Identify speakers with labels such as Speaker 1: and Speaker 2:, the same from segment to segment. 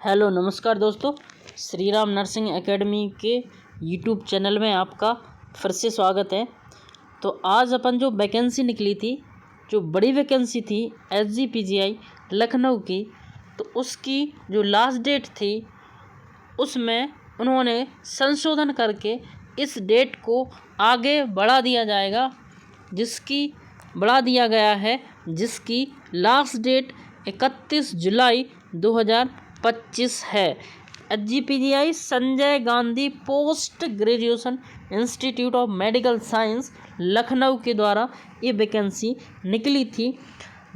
Speaker 1: Hello नमस्कार दोस्तों, Shri Ram nursing academy के यूट्यूब चैनल में आपका फिर से स्वागत है। तो आज अपन जो वैकेंसी निकली थी, जो बड़ी वैकेंसी थी SGPGI लखनऊ की, तो उसकी जो लास्ट डेट थी उसमें उन्होंने संशोधन करके इस डेट को आगे बढ़ा दिया जाएगा, जिसकी लास्ट डेट 31 जुलाई 2025 है। SGPGI Sanjay Gandhi post graduation institute of medical science Lucknow के द्वारा ये वैकेंसी निकली थी,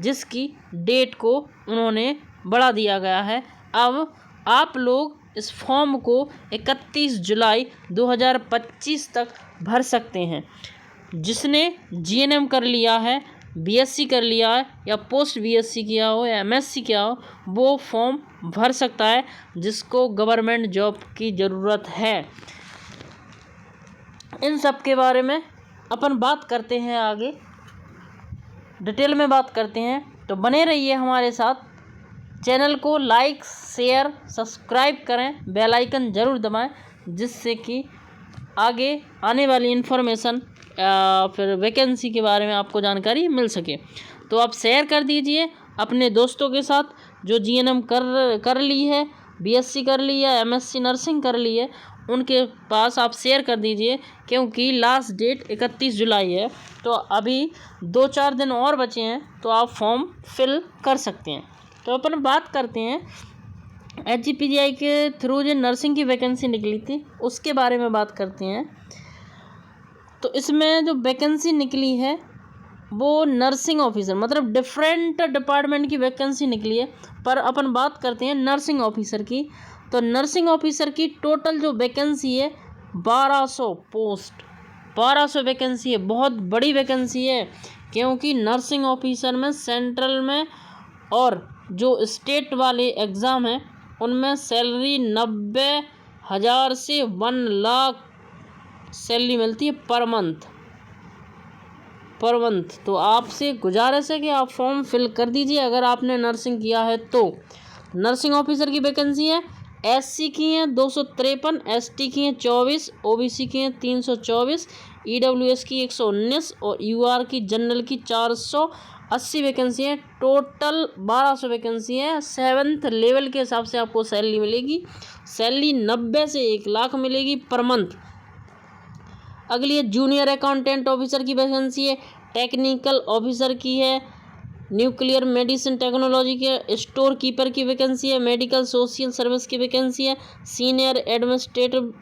Speaker 1: जिसकी डेट को उन्होंने बढ़ा दिया गया है। अब आप लोग इस फॉर्म को 31 जुलाई 2025 तक भर सकते हैं। जिसने GNM कर लिया है, BSc कर लिया है या पोस्ट BSc किया हो या MSc किया हो, वो फॉर्म भर सकता है जिसको गवर्नमेंट जॉब की ज़रूरत है। इन सब के बारे में अपन बात करते हैं, आगे डिटेल में बात करते हैं। तो बने रहिए हमारे साथ, चैनल को लाइक शेयर सब्सक्राइब करें, बेल आइकन ज़रूर दबाएं, जिससे कि आगे आने वाली इन्फॉर्मेशन फिर वैकेंसी के बारे में आपको जानकारी मिल सके। तो आप शेयर कर दीजिए अपने दोस्तों के साथ जो GNM कर ली है, BSc कर ली है, MSc नर्सिंग कर ली है, उनके पास आप शेयर कर दीजिए, क्योंकि लास्ट डेट 31 जुलाई है। तो अभी 2-4 दिन और बचे हैं, तो आप फॉर्म फिल कर सकते हैं। तो अपन बात करते हैं SGPGI के थ्रू जो नर्सिंग की वैकेंसी निकली थी उसके बारे में बात करते हैं। तो इसमें जो वैकेंसी निकली है वो नर्सिंग ऑफिसर, मतलब डिफरेंट डिपार्टमेंट की वैकेंसी निकली है, पर अपन बात करते हैं नर्सिंग ऑफिसर की। तो नर्सिंग ऑफिसर की टोटल जो वैकेंसी है 1200 पोस्ट, 1200 वैकेंसी है। बहुत बड़ी वैकेंसी है, क्योंकि नर्सिंग ऑफिसर में सेंट्रल में और जो स्टेट वाले एग्ज़ाम हैं उनमें सैलरी 90,000 से 1 लाख सैलरी मिलती है पर मंथ। तो आपसे गुजारिश है कि आप फॉर्म फिल कर दीजिए अगर आपने नर्सिंग किया है तो। नर्सिंग ऑफिसर की वैकेंसी है, SC की हैं 253, ST की हैं 24, OBC की हैं 324, EWS की 119 और UR की जनरल की 480 वैकेंसी है। टोटल 1200 वैकेंसी है। 7th लेवल के हिसाब से आपको सैलरी मिलेगी। सैलरी 90 से 1 लाख मिलेगी पर मंथ। अगली है जूनियर अकाउंटेंट ऑफिसर की वैकेंसी है, टेक्निकल ऑफिसर की है, न्यूक्लियर मेडिसिन टेक्नोलॉजी के स्टोर कीपर की वैकेंसी है, मेडिकल सोशल सर्विस की वैकेंसी है, सीनियर एडमिनिस्ट्रेटिव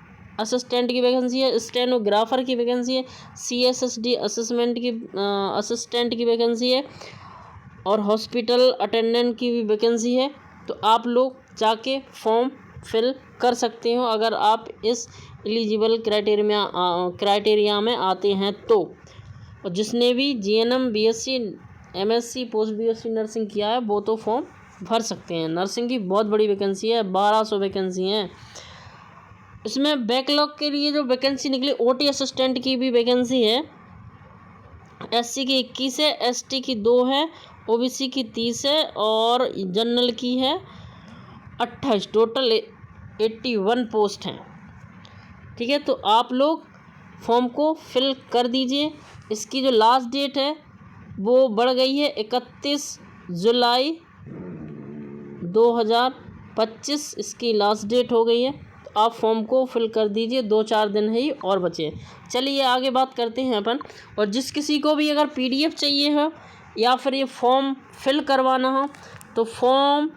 Speaker 1: असिस्टेंट की वैकेंसी है, स्टेनोग्राफर की वैकेंसी है, CSSD असिस्टेंट की वैकेंसी है और हॉस्पिटल अटेंडेंट की भी वैकेंसी है। तो आप लोग जाके फॉर्म फिल कर सकते हो अगर आप इस एलिजिबल क्राइटेरिया में आते हैं तो। और जिसने भी GNM BSc MSc post BSc nursing किया है वो तो फॉर्म भर सकते हैं। नर्सिंग की बहुत बड़ी वैकेंसी है, 1200 वैकेंसी हैं। इसमें बैकलॉग के लिए जो वैकेंसी निकली, OT असिस्टेंट की भी वैकेंसी है। SC की 21 है, ST की 2 है, OBC की 30 है और जनरल की है 28। टोटल 81 पोस्ट हैं। ठीक है, तो आप लोग फॉर्म को फिल कर दीजिए। इसकी जो लास्ट डेट है वो बढ़ गई है, 31 जुलाई 2025 इसकी लास्ट डेट हो गई है। तो आप फॉर्म को फिल कर दीजिए, 2-4 दिन ही और बचे। चलिए आगे बात करते हैं अपन। और जिस किसी को भी अगर PDF चाहिए हो या फिर ये फॉर्म फिल करवाना हो, तो फॉर्म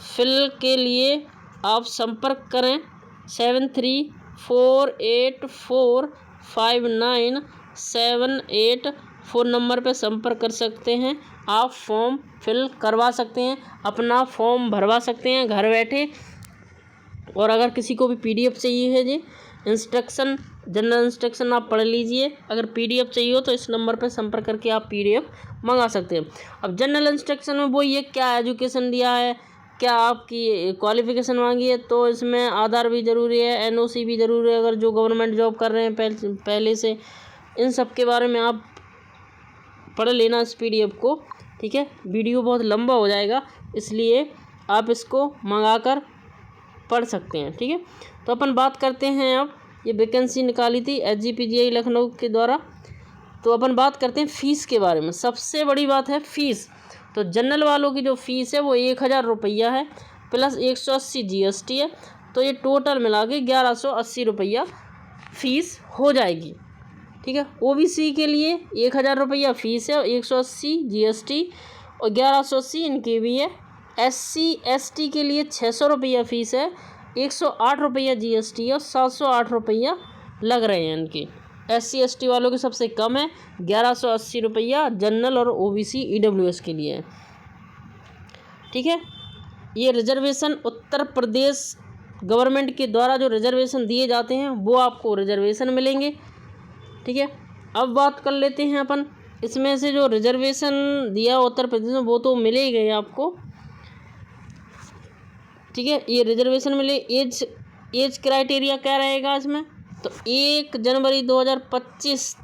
Speaker 1: फिल के लिए आप संपर्क करें 7348459788 फ़ोन नंबर पर संपर्क कर सकते हैं। आप फॉर्म फिल करवा सकते हैं, अपना फॉर्म भरवा सकते हैं घर बैठे। और अगर किसी को भी PDF चाहिए है जी, इंस्ट्रक्शन जनरल इंस्ट्रक्शन आप पढ़ लीजिए। अगर PDF चाहिए हो तो इस नंबर पर संपर्क करके आप PDF मंगा सकते हैं। अब जनरल इंस्ट्रक्शन में वो ये क्या एजुकेशन दिया है, क्या आपकी क्वालिफ़िकेशन मांगी है, तो इसमें आधार भी ज़रूरी है, NOC भी ज़रूरी है अगर जो गवर्नमेंट जॉब कर रहे हैं पहले से। इन सब के बारे में आप पढ़ लेना इस PDF को। ठीक है, वीडियो बहुत लंबा हो जाएगा, इसलिए आप इसको मंगा कर पढ़ सकते हैं। ठीक है, तो अपन बात करते हैं अब, ये वैकेंसी निकाली थी SGPGI लखनऊ के द्वारा। तो अपन बात करते हैं फ़ीस के बारे में। सबसे बड़ी बात है फ़ीस। तो जनरल वालों की जो फ़ीस है वो 1000 रुपया है, प्लस 180 GST है। तो ये टोटल मिला के 1180 रुपया फ़ीस हो जाएगी। ठीक है, OBC के लिए 1000 रुपया फ़ीस है और 180 GST और 1180 इनकी भी है। SC ST के लिए 600 रुपया फ़ीस है, 108 रुपया GST और 708 रुपया लग रहे हैं इनके। SC ST वालों के सबसे कम है 1180 रुपया जनरल और OBC EWS के लिए है। ठीक है, ये रिजर्वेशन उत्तर प्रदेश गवर्नमेंट के द्वारा जो रिजर्वेशन दिए जाते हैं वो आपको रिजर्वेशन मिलेंगे। ठीक है, अब बात कर लेते हैं अपन इसमें से जो रिजर्वेशन दिया उत्तर प्रदेश में वो तो मिले ही गए आपको। ठीक है, ये रिजर्वेशन मिले। एज क्राइटेरिया क्या रहेगा इसमें, तो 1 जनवरी 2025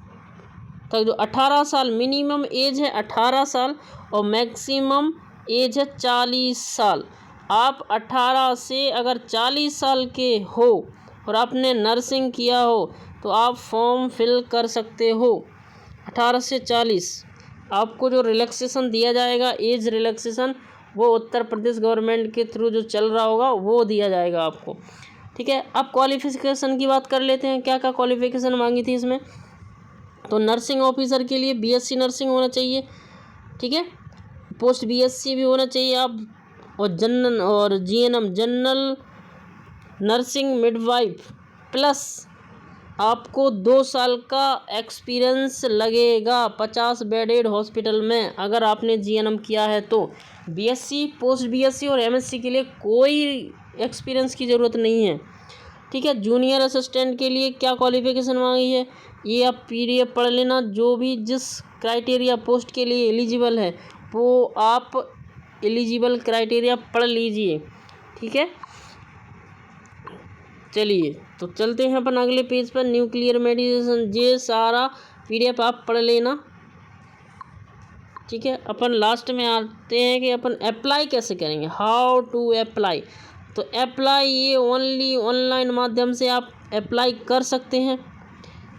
Speaker 1: तक जो 18 साल मिनिमम एज है 18 साल और मैक्सिमम एज है 40 साल। आप 18 से अगर 40 साल के हो और आपने नर्सिंग किया हो तो आप फॉर्म फिल कर सकते हो। 18 से 40 आपको जो रिलैक्सेशन दिया जाएगा, एज रिलैक्सेशन, वो उत्तर प्रदेश गवर्नमेंट के थ्रू जो चल रहा होगा वो दिया जाएगा आपको। ठीक है, अब क्वालिफ़िकेशन की बात कर लेते हैं। क्या क्या क्वालिफ़िकेशन मांगी थी इसमें, तो नर्सिंग ऑफिसर के लिए BSc नर्सिंग होना चाहिए। ठीक है, पोस्ट BSc भी होना चाहिए आप, और GNM general nursing midwife plus आपको 2 साल का एक्सपीरियंस लगेगा 50 बेडेड हॉस्पिटल में अगर आपने GNM किया है तो। BSc पोस्ट BSc और MSc के लिए कोई एक्सपीरियंस की ज़रूरत नहीं है। ठीक है, जूनियर असिस्टेंट के लिए क्या क्वालिफ़िकेशन मांगी है ये आप PDF पढ़ लेना। जो भी जिस क्राइटेरिया पोस्ट के लिए एलिजिबल है वो आप एलिजिबल क्राइटेरिया पढ़ लीजिए। ठीक है, चलिए तो चलते हैं अपन अगले पेज पर। न्यूक्लियर मेडिसिन, ये सारा PDF आप पढ़ लेना। ठीक है, अपन लास्ट में आते हैं कि अपन अप्लाई कैसे करेंगे, हाउ टू अप्लाई। तो अप्लाई ये ओनली ऑनलाइन माध्यम से आप अप्लाई कर सकते हैं।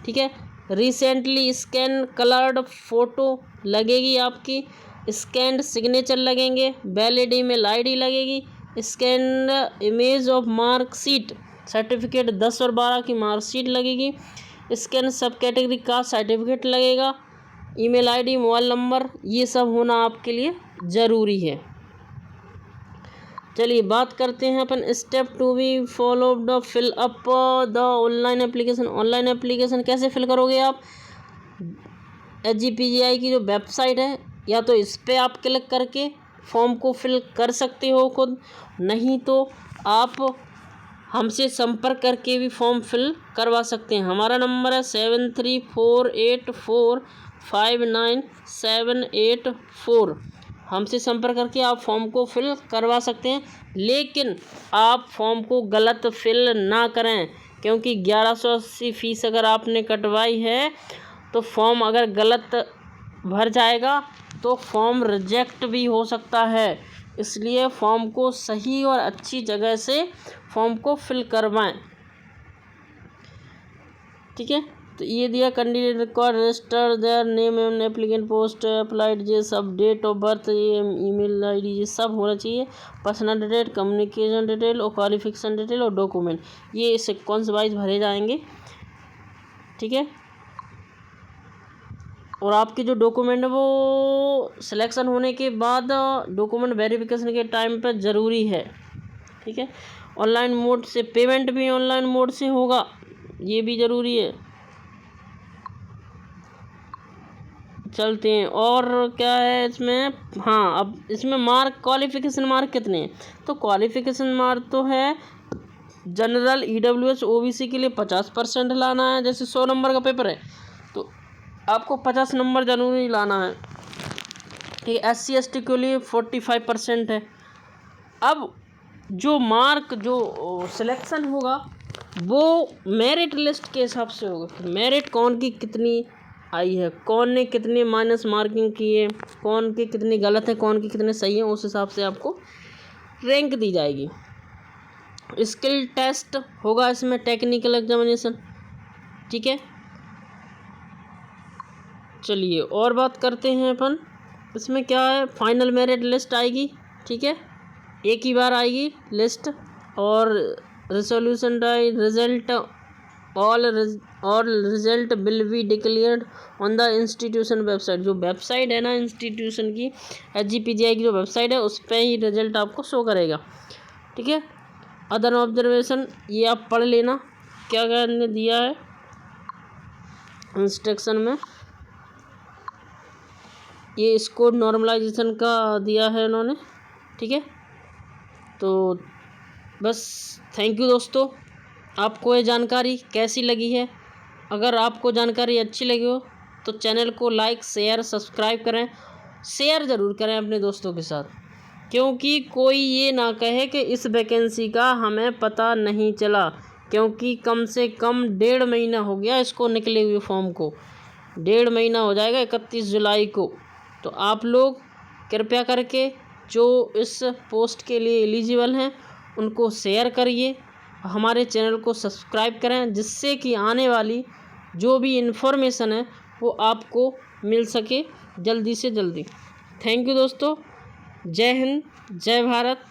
Speaker 1: ठीक है, रिसेंटली स्कैन कलर्ड फ़ोटो लगेगी आपकी, स्कैंड सिग्नेचर लगेंगे, वैलिड ईमेल ID लगेगी, scan image of marksheet certificate 10 और 12 की मार्कशीट लगेगी, स्कैन सब कैटेगरी का सर्टिफिकेट लगेगा, ईमेल ID मोबाइल नंबर, ये सब होना आपके लिए ज़रूरी है। चलिए बात करते हैं अपन step to be followed fill up the online application. Online application कैसे फिल करोगे आप, SGPGI की जो वेबसाइट है या तो इस पर आप क्लिक करके फॉर्म को फिल कर सकते हो खुद, नहीं तो आप हमसे संपर्क करके भी फॉर्म फिल करवा सकते हैं। हमारा नंबर है 7348459784। हमसे संपर्क करके आप फॉर्म को फिल करवा सकते हैं, लेकिन आप फॉर्म को गलत फिल ना करें, क्योंकि 1180 फ़ीस अगर आपने कटवाई है तो फॉर्म अगर गलत भर जाएगा तो फॉर्म रिजेक्ट भी हो सकता है। इसलिए फॉर्म को सही और अच्छी जगह से फॉर्म को फिल करवाएं। ठीक है, तो ये दिया candidate record register their name and applicant post applied, ये सब डेट ऑफ बर्थ, ये ईमेल ID, ये सब होना चाहिए। पर्सनल डिटेल, कम्युनिकेशन डिटेल और क्वालिफिकेशन डिटेल और डॉक्यूमेंट, ये सीक्वेंस वाइज भरे जाएंगे। ठीक है, और आपके जो डॉक्यूमेंट है वो सिलेक्शन होने के बाद डॉक्यूमेंट वेरिफिकेशन के टाइम पर ज़रूरी है। ठीक है, ऑनलाइन मोड से पेमेंट भी ऑनलाइन मोड से होगा, ये भी ज़रूरी है। चलते हैं और क्या है इसमें, हाँ अब इसमें मार्क, क्वालिफ़िकेशन मार्क कितने हैं, तो क्वालिफ़िकेशन मार्क तो है जनरल EWS OBC के लिए 50% लाना है। जैसे 100 नंबर का पेपर है तो आपको 50 नंबर जरूरी लाना है। कि SC ST के लिए 45% है। अब जो मार्क जो सिलेक्शन होगा वो मेरिट लिस्ट के हिसाब से होगा। मेरिट कौन की कितनी आई है, कौन ने कितने माइनस मार्किंग की है, कौन के कितने गलत है, कौन के कितने सही हैं, उस हिसाब से आपको रैंक दी जाएगी। स्किल टेस्ट होगा इसमें, टेक्निकल एग्जामिनेशन, ठीक है। चलिए और बात करते हैं अपन, इसमें क्या है, फाइनल मेरिट लिस्ट आएगी, ठीक है, एक ही बार आएगी लिस्ट, और resolution die result all result will be declared on the institution website. जो वेबसाइट है ना इंस्टीट्यूशन की, SGPGI की जो वेबसाइट है, उस पर ही रिजल्ट आपको शो करेगा, ठीक है। अदर ऑब्जर्वेशन ये आप पढ़ लेना क्या क्या ने दिया है इंस्ट्रक्शन में। ये स्कोर नॉर्मलाइजेशन का दिया है उन्होंने, ठीक है। तो बस थैंक यू दोस्तों। आपको ये जानकारी कैसी लगी है? अगर आपको जानकारी अच्छी लगी हो तो चैनल को लाइक शेयर सब्सक्राइब करें, शेयर ज़रूर करें अपने दोस्तों के साथ, क्योंकि कोई ये ना कहे कि इस वैकेंसी का हमें पता नहीं चला, क्योंकि कम से कम 1.5 महीना हो गया इसको निकले हुए फॉर्म को, 1.5 महीना हो जाएगा 31 जुलाई को। तो आप लोग कृपया करके जो इस पोस्ट के लिए एलिजिबल हैं उनको शेयर करिए, हमारे चैनल को सब्सक्राइब करें, जिससे कि आने वाली जो भी इन्फॉर्मेशन है वो आपको मिल सके जल्दी से जल्दी। थैंक यू दोस्तों। जय हिंद, जय भारत।